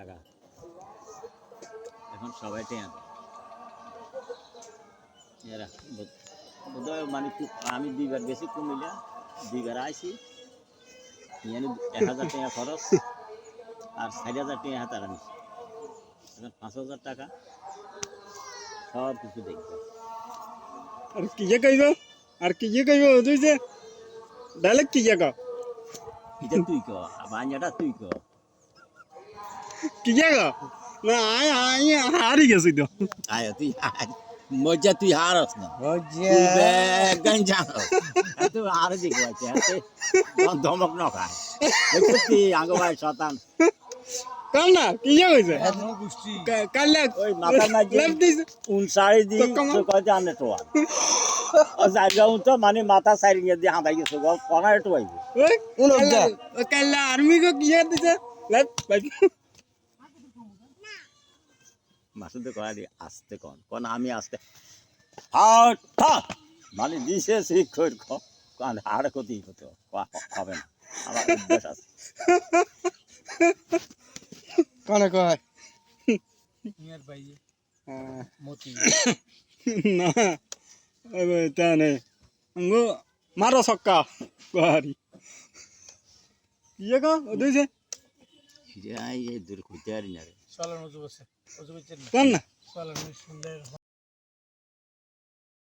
টাকা এখন সবাই টেয়া এরা বোধহয় মানে আমি 2বার গেছি কুমিল্লা 2বার আইছি ইয়ানি 1000 টাকা খরচ আর 4000 টাকা হাতার আনিছি এখন 5000 টাকা সব কিছু দেখবে আর কি কইব তুই যে ডাইরেক্ট কি কও এটা তুই ক বাঞ্জাটা তুই ক কি কও না আই হারি গেছি তো আয় তুই মজা তুই হারস না গঞ্জা তুই হারে দেখো আছে ধমক ন খায় তুই আঙ্গবাই শতান কাল না কি কইছে কাল ওই মাথা না যে লেফট দিছে 59 দিন তো কয় জানে তো ও জায়গা তো মানে মাথা সাইড নিয়ে দিয়ে হাঁদাই গেছে গো কোনা একটু আইবে ওই কাল আর্মি কো কি দিছে লেফট মাসুদে কয়া দি আসতে কোন আমি আসতে হঠাৎ মানে দিছে শিক্ষর কোন আর কতি কত হবে না আমার অভ্যাস আছে কোন কয় নিয়ার বাইয়ে মতি না এবে তানে গো মারো সক্কা গাড়ি ইয়ে গো ওদিছে এই দূর কইতে আরি না রে চলার মজু বসে মজু করছেন কোন না চলার সুন্দর